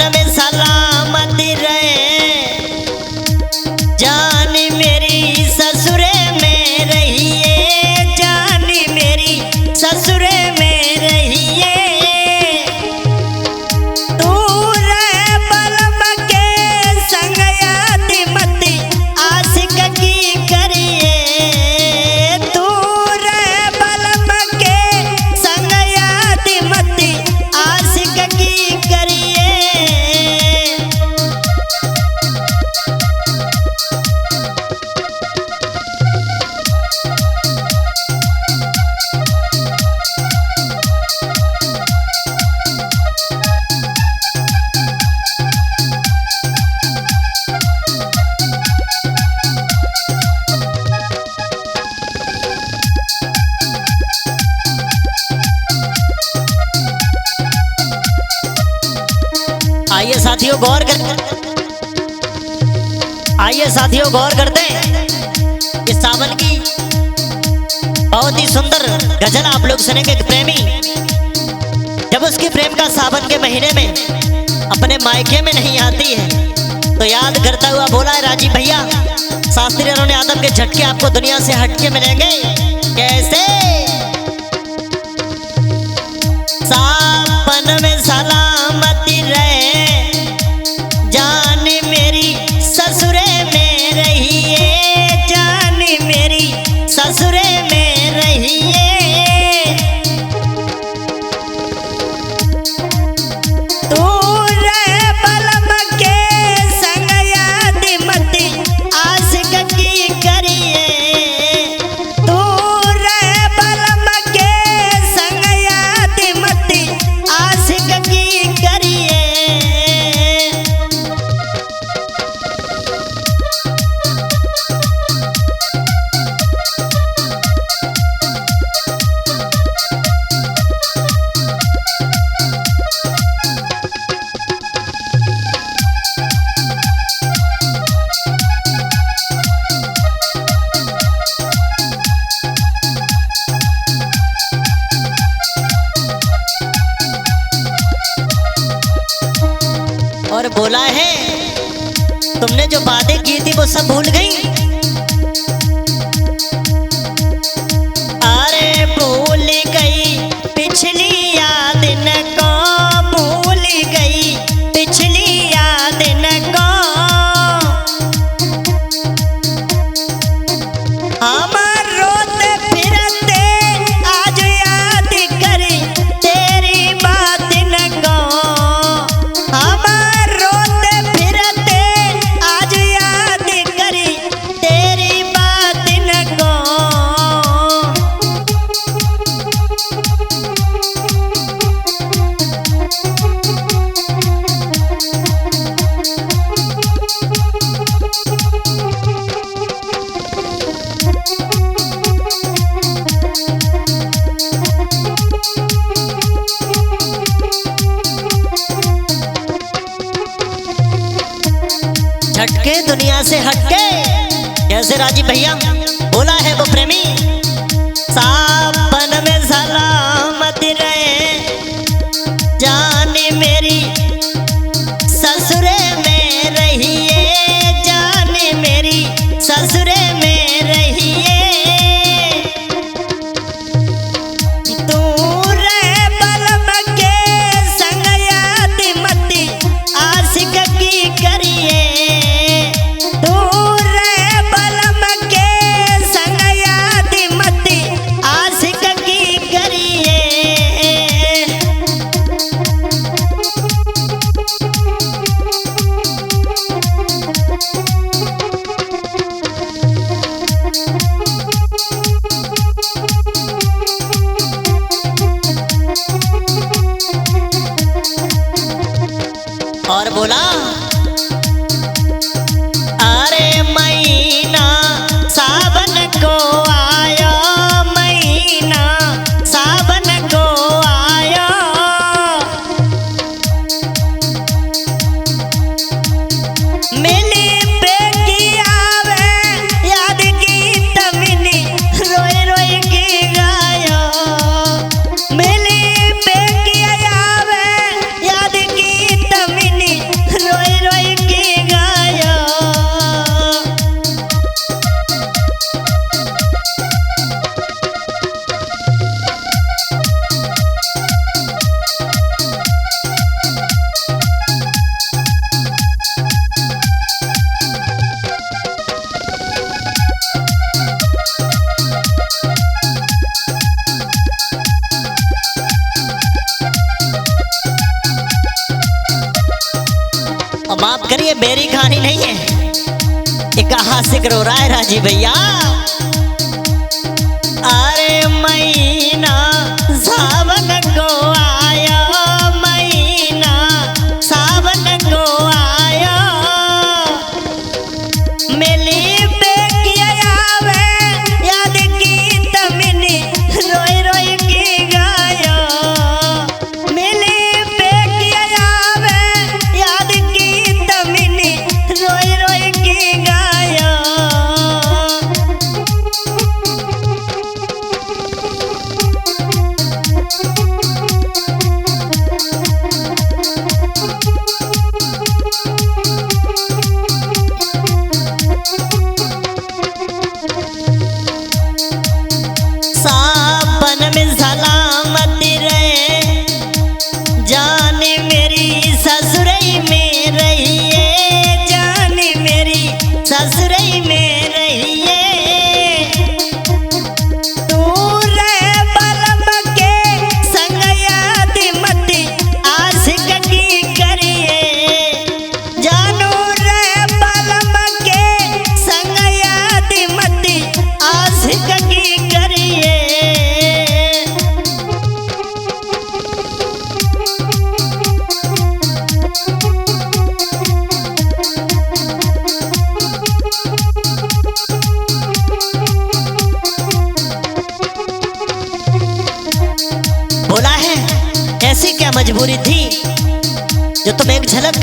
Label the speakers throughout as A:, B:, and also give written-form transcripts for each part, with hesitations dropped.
A: में सलामती रहे, जान मेरी ससुरे में रहिए, जान मेरी ससुरे में रहिए। तू रहे बलम के संग याद मत आशिक की करिए, तू रहे बलम के संग याद मत आशिक की करिए। आइए साथियों गौर करते हैं इस सावन की बहुत ही सुंदर गजल आप लोग सुनेंगे। प्रेमी जब उसके प्रेम का सावन के महीने में अपने मायके में नहीं आती है तो याद करता हुआ बोला है राजीव भैया, शास्त्री अरुण यादव के झटके आपको दुनिया से हटके मिलेंगे। कैसे? सावन में सलामती रहे, जान मेरी ससुरे में रहिए, जान मेरी ससुरे में रहिए। तू रहे बलम के संग याद मत आशिक की करिए, तू रहे बलम के संग याद मत आशिक की करिए। और बोला है तुमने जो बातें की थी वो सब भूल गई। अरे भूल गई पिछली याद न को, भूल गई पिछली याद न को। हमार रोते फिरते आज याद करी तेरी बात न को, हमार रोते फिरते आज याद करी तेरी बात न को। झटके दुनिया से हटके, कैसे राजीव भैया बोला है वो प्रेमी। सावन में सलामती रहे, जान मेरी ससुरे में रहिए, जान मेरी ससुरे में रहिए। तू रहे बलम के संग याद मत आशिक की करिए, तू रहे बलम के संग याद मत आशिक की करिए। और बोला अरे महीना सावन को आया, महीना सावन को आया। मिली बेटी आवे याद की तमनी, रोई रोई की गाया। मिली बेटी आवे याद की तमनी, और माफ करिए मेरी कहानी नहीं है, एक हासिक रो रहा है राजी भैया। अरे महीना सावन को आया, महीना सावन को आया, मिली बेकिया आवे याद की तमनी रोई रोई की गाया, मिली बेकिया आवे याद की तमनी रोई रोई की गाया। सावन में सलामती रहे, जाने मेरी ससुरई में रहिए, जाने मेरी ससुरई में रहिए, दूर बलम के संग याद मती आशिक की करिए, जानू रे बलम के संग याद मती आशिक की करिए। बोला है ऐसी क्या मजबूरी थी जो तुम एक झलक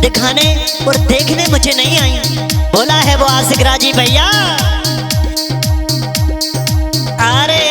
A: दिखाने और देखने मुझे नहीं आई। बोला है वो आशिक राजी भैया। अरे